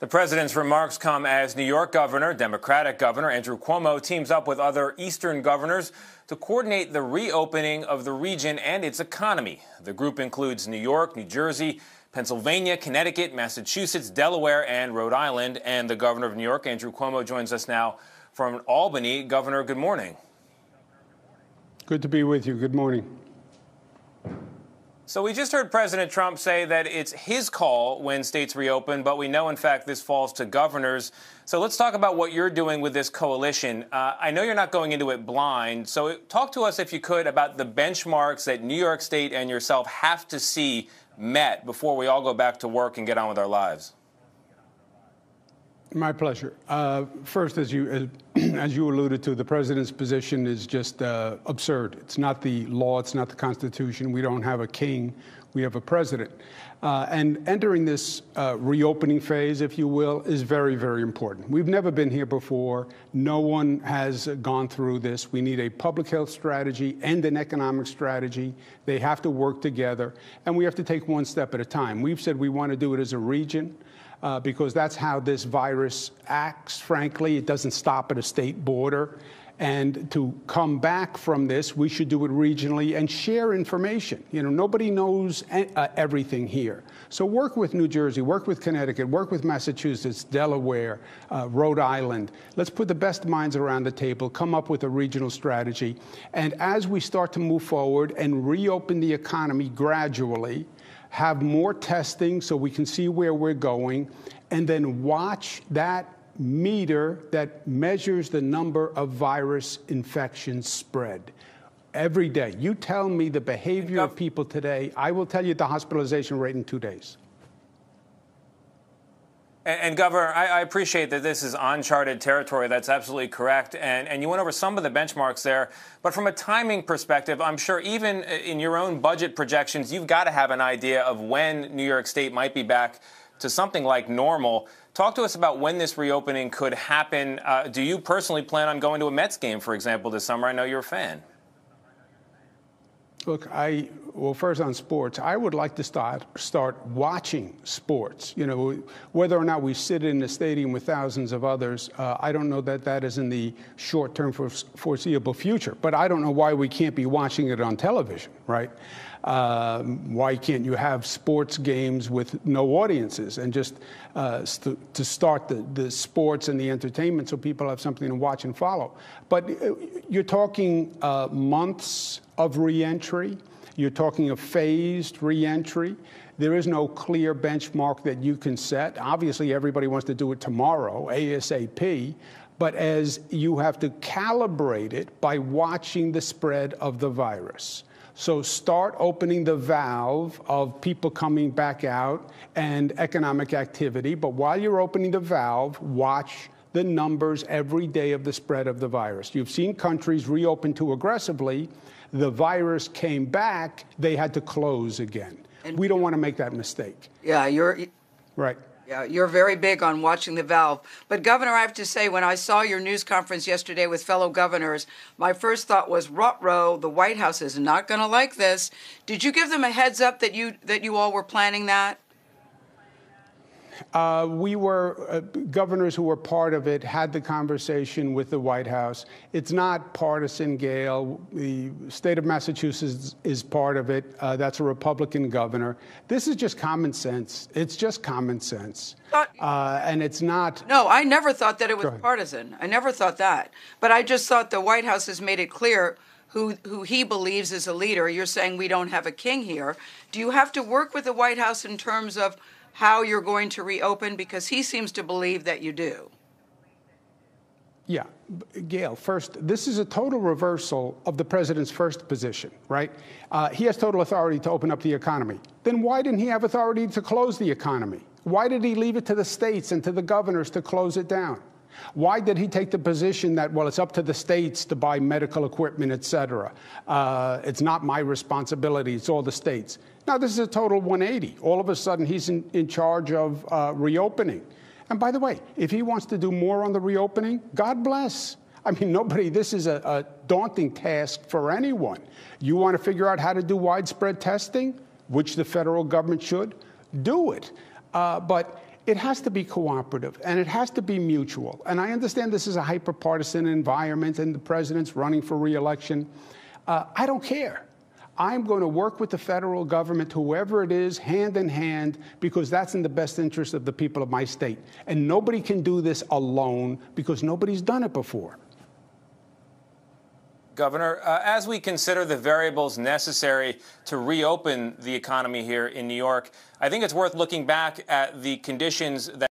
The president's remarks come as New York Governor, Democratic Governor Andrew Cuomo teams up with other eastern governors to coordinate the reopening of the region and its economy. The group includes New York, New Jersey, Pennsylvania, Connecticut, Massachusetts, Delaware, and Rhode Island. And the governor of New York, Andrew Cuomo, joins us now from Albany. Governor, good morning. Good to be with you. Good morning. So we just heard President Trump say that it's his call when states reopen, but we know, in fact, this falls to governors. So let's talk about what you're doing with this coalition. I know you're not going into it blind, so talk to us, if you could, about the benchmarks that New York State and yourself have to see met before we all go back to work and get on with our lives. My pleasure. First, as you alluded to, the president's position is just absurd. It's not the law. It's not the Constitution. We don't have a king. We have a president. And entering this reopening phase, if you will, is very, very important. We've never been here before. No one has gone through this. We need a public health strategy and an economic strategy. They have to work together, and we have to take one step at a time. We've said we want to do it as a region. Because that's how this virus acts, frankly. It doesn't stop at a state border. And to come back from this, we should do it regionally and share information. You know, nobody knows everything here. So work with New Jersey, work with Connecticut, work with Massachusetts, Delaware, Rhode Island. Let's put the best minds around the table, come up with a regional strategy. And as we start to move forward and reopen the economy gradually, have more testing so we can see where we're going, and then watch that meter that measures the number of virus infections spread every day. You tell me the behavior of people today, I will tell you the hospitalization rate in 2 days. And Governor, I appreciate that this is uncharted territory. That's absolutely correct. And you went over some of the benchmarks there. But from a timing perspective, I'm sure even in your own budget projections, you've got to have an idea of when New York State might be back to something like normal. Talk to us about when this reopening could happen. Do you personally plan on going to a Mets game, for example, this summer? I know you're a fan. Look, well, first on sports, I would like to start watching sports. You know, whether or not we sit in the stadium with thousands of others, I don't know that that is in the short-term foreseeable future. But I don't know why we can't be watching it on television, right? Why can't you have sports games with no audiences and just to start the sports and the entertainment so people have something to watch and follow? But you're talking months of reentry. You're talking a phased reentry. There is no clear benchmark that you can set. Obviously, everybody wants to do it tomorrow, ASAP. But as you have to calibrate it by watching the spread of the virus. So start opening the valve of people coming back out and economic activity. But while you're opening the valve, watch the numbers every day of the spread of the virus. You've seen countries reopen too aggressively. The virus came back. They had to close again. And we don't want to make that mistake. Yeah, right. Yeah, you're very big on watching the valve. But, Governor, I have to say, when I saw your news conference yesterday with fellow governors, my first thought was, ruh-roh, the White House is not going to like this. Did you give them a heads up that you all were planning that? We were governors who were part of it, had the conversation with the White House. It's not partisan, Gail. The state of Massachusetts is part of it. That's a Republican governor. This is just common sense. It's just common sense. And it's not. No, I never thought that it was partisan. I never thought that. But I just thought the White House has made it clear who he believes is a leader. You're saying we don't have a king here. Do you have to work with the White House in terms of how you're going to reopen? Because he seems to believe that you do. Yeah. Gail, first, this is a total reversal of the president's first position, right? He has total authority to open up the economy. Then why didn't he have authority to close the economy? Why did he leave it to the states and to the governors to close it down? Why did he take the position that, well, it's up to the states to buy medical equipment, et cetera? It's not my responsibility. It's all the states. Now, this is a total 180. All of a sudden, he's in charge of reopening. And by the way, if he wants to do more on the reopening, God bless. I mean, this is a daunting task for anyone. You want to figure out how to do widespread testing, which the federal government should, do it. But It has to be cooperative, and it has to be mutual. And I understand this is a hyper-partisan environment, and the president's running for re-election. I don't care. I'm going to work with the federal government, whoever it is, hand in hand, because that's in the best interest of the people of my state. And nobody can do this alone because nobody's done it before. Governor, as we consider the variables necessary to reopen the economy here in New York, I think it's worth looking back at the conditions that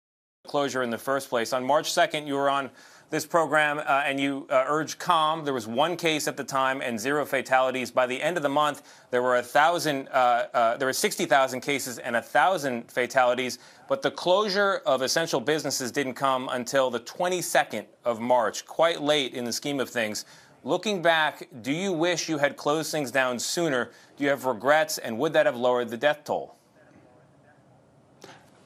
closure in the first place. On March 2nd, you were on this program and you urged calm. There was one case at the time and 0 fatalities. By the end of the month, there were 60,000 cases and 1,000 fatalities. But the closure of essential businesses didn't come until the 22nd of March, quite late in the scheme of things. Looking back, do you wish you had closed things down sooner? Do you have regrets, and would that have lowered the death toll?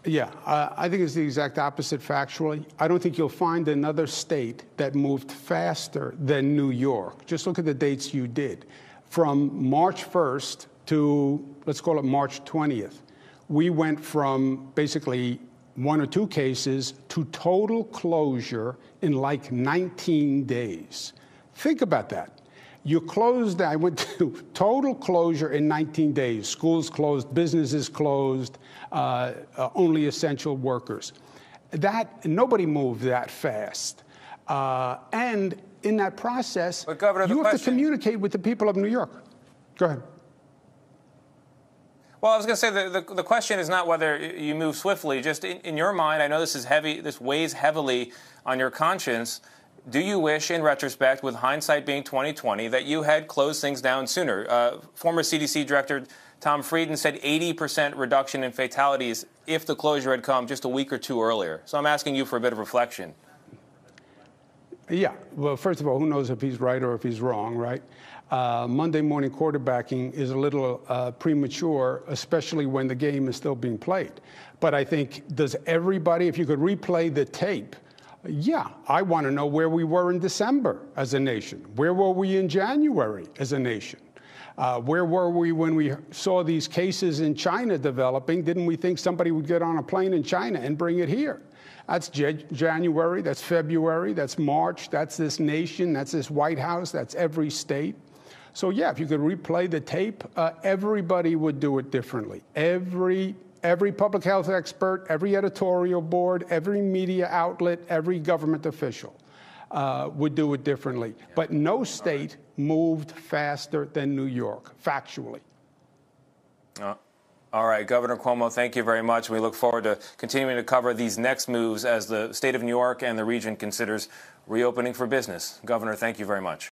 Yeah, I think it's the exact opposite factually. I don't think you'll find another state that moved faster than New York. Just look at the dates you did. From March 1st to, let's call it March 20th, we went from basically 1 or 2 cases to total closure in like 19 days. Think about that. You closed, I went to total closure in 19 days. Schools closed, businesses closed, only essential workers. Nobody moved that fast. And in that process, but Governor, you have to communicate with the people of New York. Go ahead. Well, I was going to say the question is not whether you move swiftly. Just in your mind, I know this is heavy. This weighs heavily on your conscience. Do you wish, in retrospect, with hindsight being 20/20, that you had closed things down sooner? Former CDC Director Tom Frieden said 80% reduction in fatalities if the closure had come just a week or 2 earlier. So I'm asking you for a bit of reflection. Yeah. Well, first of all, who knows if he's right or if he's wrong, right? Monday morning quarterbacking is a little premature, especially when the game is still being played. But I think, does everybody, if you could replay the tape, yeah, I want to know where we were in December as a nation. Where were we in January as a nation? Where were we when we saw these cases in China developing? Didn't we think somebody would get on a plane in China and bring it here? That's January, that's February, that's March, that's this nation, that's this White House, that's every state. So yeah, if you could replay the tape, everybody would do it differently. Every public health expert, every editorial board, every media outlet, every government official would do it differently. But no state moved faster than New York, factually. All right, Governor Cuomo, thank you very much. We look forward to continuing to cover these next moves as the state of New York and the region considers reopening for business. Governor, thank you very much.